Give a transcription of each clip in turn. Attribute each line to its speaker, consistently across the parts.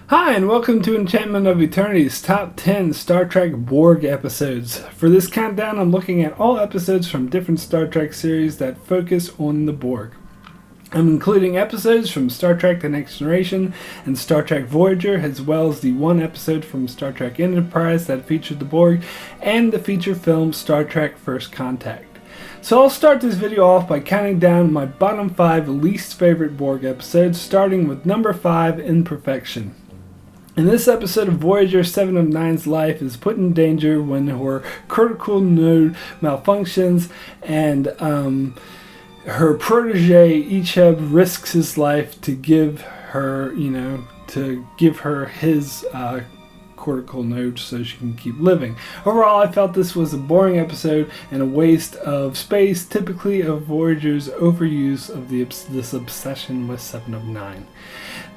Speaker 1: Hi, and welcome to Enchantment of Eternity's top 10 Star Trek Borg episodes. For this countdown, I'm looking at all episodes from different Star Trek series that focus on the Borg. I'm including episodes from Star Trek The Next Generation and Star Trek Voyager, as well as the one episode from Star Trek Enterprise that featured the Borg, and the feature film Star Trek First Contact. So I'll start this video off by counting down my bottom 5 least favorite Borg episodes, starting with number 5, Imperfection. In this episode of Voyager, 7 of 9's life is put in danger when her critical node malfunctions, and her protege Icheb risks his life to give her, his cortical node so she can keep living. Overall, I felt this was a boring episode and a waste of space, typically of Voyager's overuse of this obsession with 7 of 9.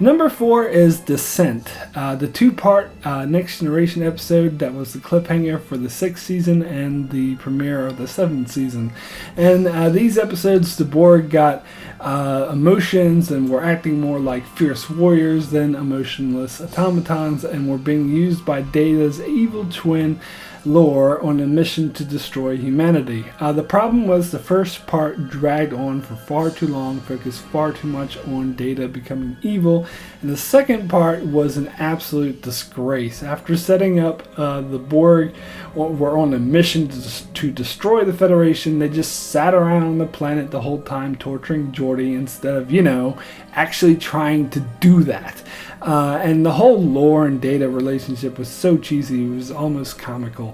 Speaker 1: Number 4 is Descent, the two-part Next Generation episode that was the cliffhanger for the 6th season and the premiere of the 7th season. And these episodes, the Borg got emotions and were acting more like fierce warriors than emotionless automatons, and were being used by Data's evil twin Lore on a mission to destroy humanity. The problem was the first part dragged on for far too long, focused far too much on Data becoming evil, and the second part was an absolute disgrace. After setting up the Borg were on a mission to destroy the Federation, they just sat around on the planet the whole time torturing Geordi instead of, actually trying to do that. And the whole Lore and Data relationship was so cheesy, it was almost comical.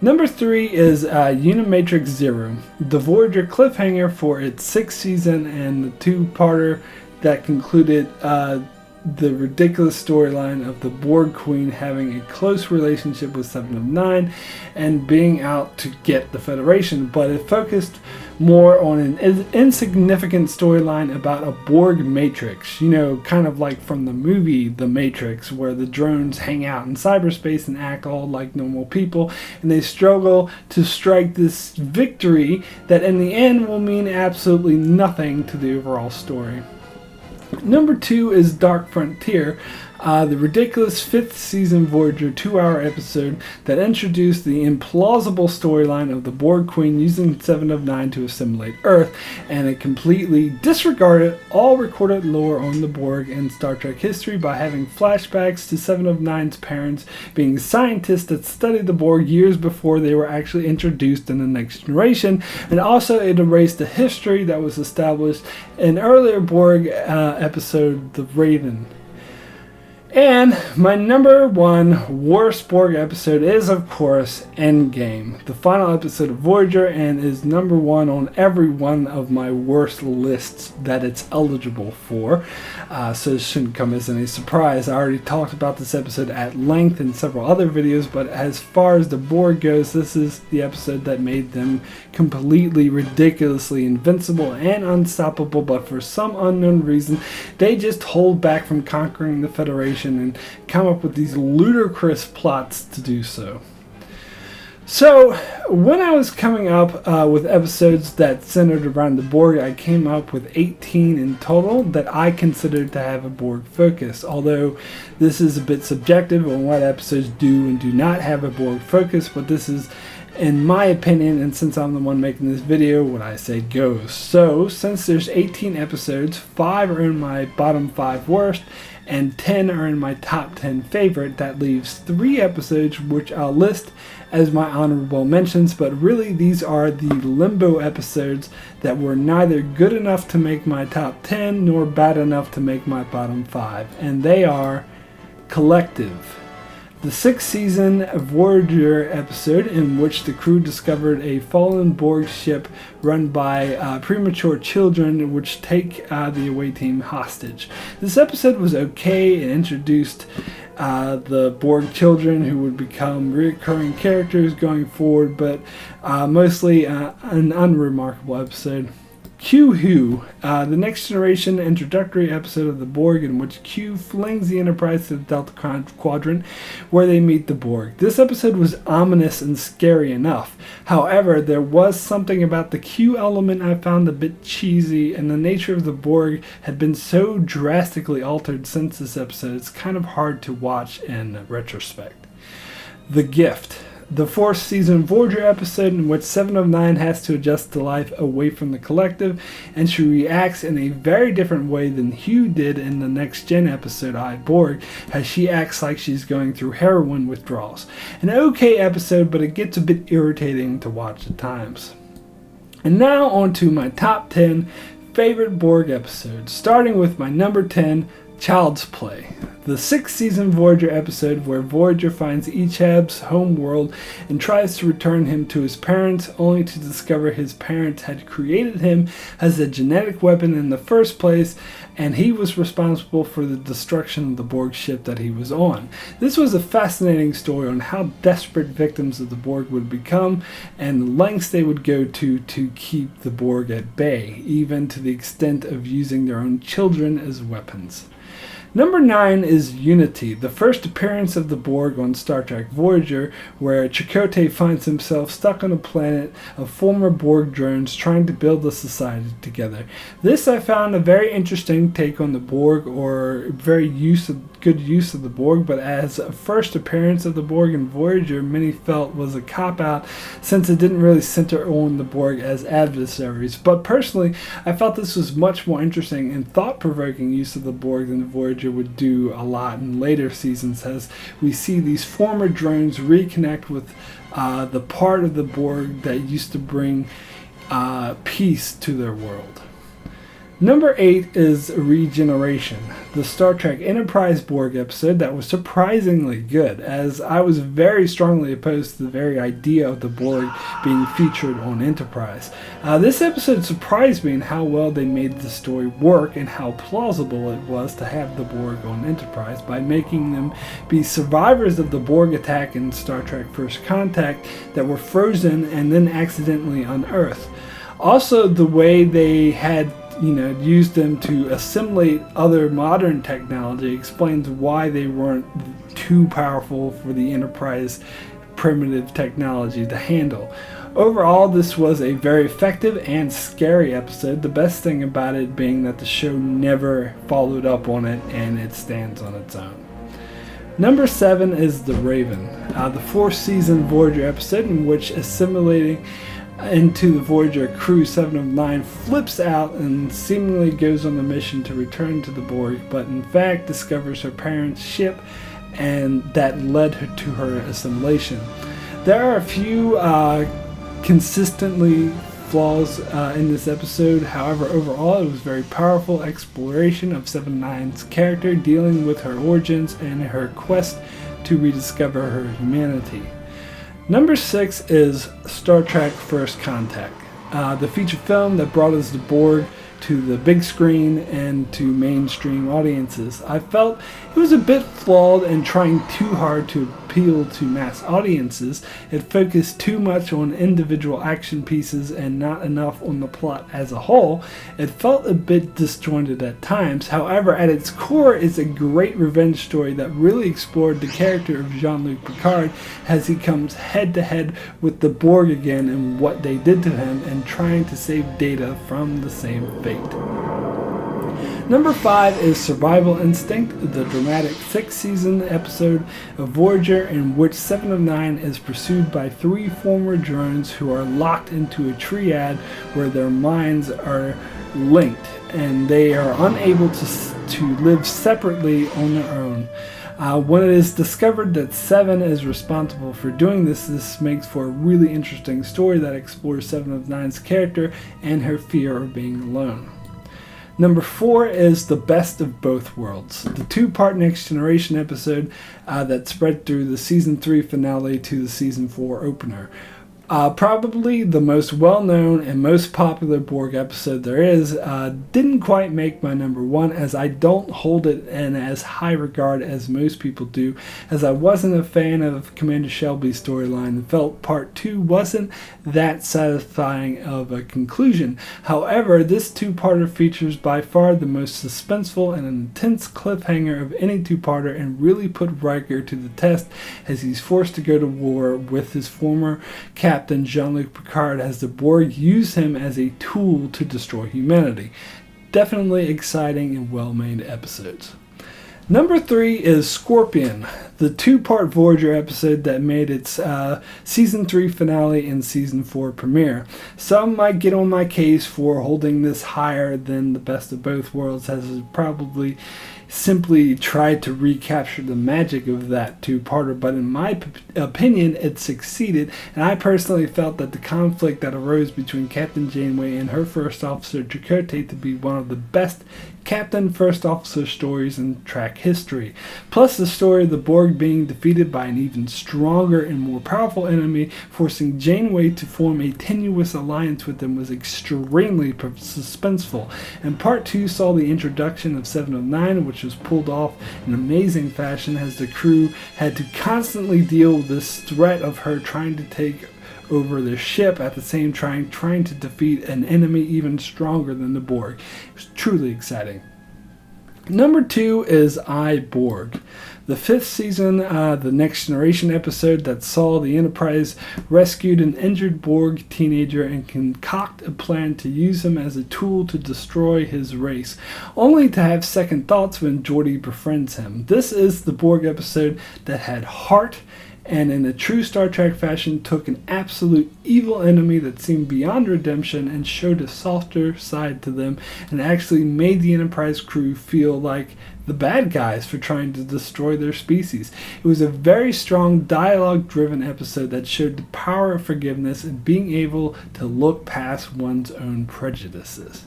Speaker 1: Number 3 is Unimatrix Zero, the Voyager cliffhanger for its 6th season and the two-parter that concluded the ridiculous storyline of the Borg Queen having a close relationship with 7 of 9 and being out to get the Federation, but it focused more on an insignificant storyline about a Borg matrix, kind of like from the movie The Matrix, where the drones hang out in cyberspace and act all like normal people, and they struggle to strike this victory that in the end will mean absolutely nothing to the overall story. Number 2 is Dark Frontier, the ridiculous 5th season Voyager 2-hour episode that introduced the implausible storyline of the Borg Queen using 7 of 9 to assimilate Earth, and it completely disregarded all recorded lore on the Borg and Star Trek history by having flashbacks to 7 of 9's parents being scientists that studied the Borg years before they were actually introduced in the Next Generation, and also it erased the history that was established in earlier Borg episode, The Raven. And my number 1 worst Borg episode is, of course, Endgame, the final episode of Voyager, and is number 1 on every one of my worst lists that it's eligible for. So it shouldn't come as any surprise. I already talked about this episode at length in several other videos, but as far as the Borg goes, this is the episode that made them completely ridiculously invincible and unstoppable, but for some unknown reason, they just hold back from conquering the Federation and come up with these ludicrous plots to do so. So, when I was coming up with episodes that centered around the Borg, I came up with 18 in total that I considered to have a Borg focus, although this is a bit subjective on what episodes do and do not have a Borg focus, but this is, in my opinion, and since I'm the one making this video, what I say goes. So, since there's 18 episodes, 5 are in my bottom 5 worst, and 10 are in my top 10 favorite. That leaves 3 episodes which I'll list as my honorable mentions, but really these are the limbo episodes that were neither good enough to make my top 10 nor bad enough to make my bottom 5, and they are Collective, the 6th season Voyager episode in which the crew discovered a fallen Borg ship run by premature children which take the away team hostage. This episode was okay. It introduced the Borg children who would become recurring characters going forward, but mostly an unremarkable episode. Q Who, the Next Generation introductory episode of the Borg in which Q flings the Enterprise to the Delta Quadrant where they meet the Borg. This episode was ominous and scary enough. However, there was something about the Q element I found a bit cheesy, and the nature of the Borg had been so drastically altered since this episode, it's kind of hard to watch in retrospect. The Gift. The fourth season Voyager episode in which 7 of 9 has to adjust to life away from the collective, and she reacts in a very different way than Hugh did in the Next Gen episode I, Borg, as she acts like she's going through heroin withdrawals. An okay episode, but it gets a bit irritating to watch at times. And now on to my top 10 favorite Borg episodes, starting with my number 10, Child's Play. The sixth season Voyager episode where Voyager finds Echab's home world and tries to return him to his parents, only to discover his parents had created him as a genetic weapon in the first place, and he was responsible for the destruction of the Borg ship that he was on. This was a fascinating story on how desperate victims of the Borg would become, and the lengths they would go to keep the Borg at bay, even to the extent of using their own children as weapons. Number 9 is Unity, the first appearance of the Borg on Star Trek Voyager, where Chakotay finds himself stuck on a planet of former Borg drones trying to build a society together. This I found a very interesting take on the Borg, or very good use of the Borg, but as a first appearance of the Borg in Voyager, many felt was a cop-out since it didn't really center on the Borg as adversaries. But personally, I felt this was much more interesting and thought-provoking use of the Borg than Voyager would do a lot in later seasons, as we see these former drones reconnect with the part of the Borg that used to bring peace to their world. Number 8 is Regeneration, the Star Trek Enterprise Borg episode that was surprisingly good, as I was very strongly opposed to the very idea of the Borg being featured on Enterprise. This episode surprised me in how well they made the story work and how plausible it was to have the Borg on Enterprise by making them be survivors of the Borg attack in Star Trek First Contact that were frozen and then accidentally unearthed. Also, the way they had used them to assimilate other modern technology explains why they weren't too powerful for the Enterprise primitive technology to handle. Overall, this was a very effective and scary episode, the best thing about it being that the show never followed up on it and it stands on its own. Number 7 is The Raven, the fourth season Voyager episode in which assimilating into the Voyager crew 7 of 9 flips out and seemingly goes on the mission to return to the Borg, but in fact discovers her parents' ship, and that led her to her assimilation. There are a few consistently flaws in this episode. However, overall it was a very powerful exploration of 7 of 9's character, dealing with her origins and her quest to rediscover her humanity. Number 6 is Star Trek First Contact, the feature film that brought us the Borg to the big screen and to mainstream audiences. I felt it was a bit flawed and trying too hard to appeal to mass audiences. It focused too much on individual action pieces and not enough on the plot as a whole. It felt a bit disjointed at times. However, at its core, it's a great revenge story that really explored the character of Jean-Luc Picard as he comes head to head with the Borg again and what they did to him, and trying to save Data from the same fate. Number 5 is Survival Instinct, the dramatic 6th season episode of Voyager in which 7 of 9 is pursued by 3 former drones who are locked into a triad where their minds are linked and they are unable to live separately on their own. When it is discovered that 7 is responsible for doing this makes for a really interesting story that explores 7 of 9's character and her fear of being alone. Number 4 is The Best of Both Worlds, the 2-part Next Generation episode that spread through the Season 3 finale to the Season 4 opener. Probably the most well-known and most popular Borg episode there is, didn't quite make my number one, as I don't hold it in as high regard as most people do, as I wasn't a fan of Commander Shelby's storyline and felt part 2 wasn't that satisfying of a conclusion. However, this two-parter features by far the most suspenseful and intense cliffhanger of any two-parter, and really put Riker to the test as he's forced to go to war with his former captain Jean-Luc Picard, as the Borg use him as a tool to destroy humanity. Definitely exciting and well-made episodes. Number 3 is Scorpion, the two-part Voyager episode that made its Season 3 finale and Season 4 premiere. Some might get on my case for holding this higher than the Best of Both Worlds, as it probably simply tried to recapture the magic of that two-parter, but in my opinion it succeeded, and I personally felt that the conflict that arose between Captain Janeway and her first officer Chakotay to be one of the best Captain First Officer stories in Trek history. Plus the story of the Borg being defeated by an even stronger and more powerful enemy, forcing Janeway to form a tenuous alliance with them, was extremely suspenseful. And part 2 saw the introduction of 7 of 9, which was pulled off in amazing fashion, as the crew had to constantly deal with this threat of her trying to take over their ship, at the same time trying to defeat an enemy even stronger than the Borg. It was truly exciting. Number 2 is Borg, the 5th season, the Next Generation episode that saw the Enterprise rescued an injured Borg teenager and concoct a plan to use him as a tool to destroy his race, only to have second thoughts when Geordi befriends him. This is the Borg episode that had heart, and in a true Star Trek fashion took an absolute evil enemy that seemed beyond redemption and showed a softer side to them, and actually made the Enterprise crew feel like the bad guys for trying to destroy their species. It was a very strong dialogue-driven episode that showed the power of forgiveness and being able to look past one's own prejudices.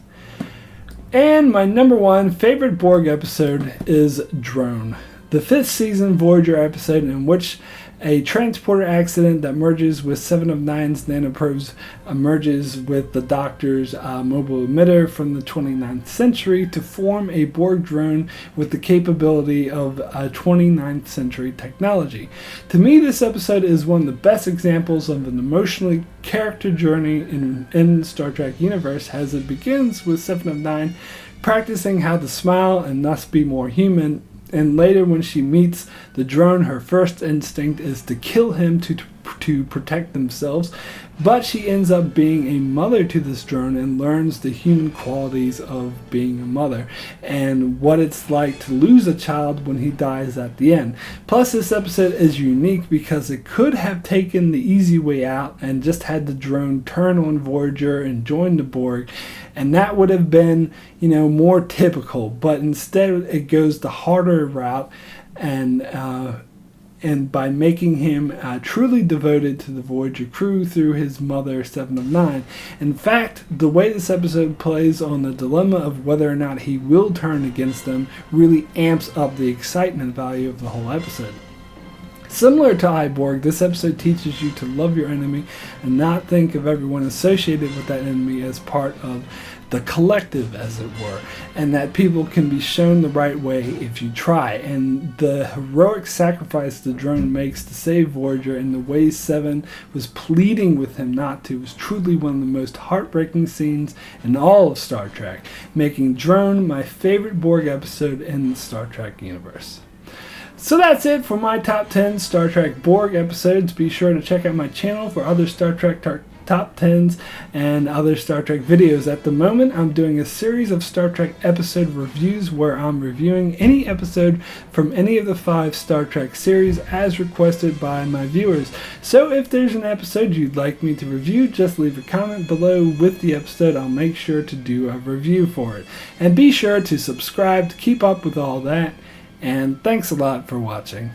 Speaker 1: And my number 1 favorite Borg episode is Drone, the 5th season Voyager episode in which a transporter accident that merges with 7 of 9's nanoprobes emerges with the Doctor's mobile emitter from the 29th century to form a Borg drone with the capability of 29th century technology. To me, this episode is one of the best examples of an emotionally character journey in Star Trek universe, as it begins with 7 of 9 practicing how to smile and thus be more human. And later, when she meets the drone, her first instinct is to kill him to protect themselves. But she ends up being a mother to this drone and learns the human qualities of being a mother and what it's like to lose a child when he dies at the end. Plus, this episode is unique because it could have taken the easy way out and just had the drone turn on Voyager and join the Borg, and that would have been, more typical. But instead, it goes the harder route, and by making him truly devoted to the Voyager crew through his mother, 7 of 9. In fact, the way this episode plays on the dilemma of whether or not he will turn against them really amps up the excitement value of the whole episode. Similar to Borg, this episode teaches you to love your enemy and not think of everyone associated with that enemy as part of the collective, as it were, and that people can be shown the right way if you try. And the heroic sacrifice the drone makes to save Voyager and the way 7 was pleading with him not to was truly one of the most heartbreaking scenes in all of Star Trek, making Drone my favorite Borg episode in the Star Trek universe. So that's it for my top 10 Star Trek Borg episodes. Be sure to check out my channel for other Star Trek top 10s and other Star Trek videos. At the moment, I'm doing a series of Star Trek episode reviews where I'm reviewing any episode from any of the 5 Star Trek series as requested by my viewers. So if there's an episode you'd like me to review, just leave a comment below with the episode. I'll make sure to do a review for it. And be sure to subscribe to keep up with all that. And thanks a lot for watching.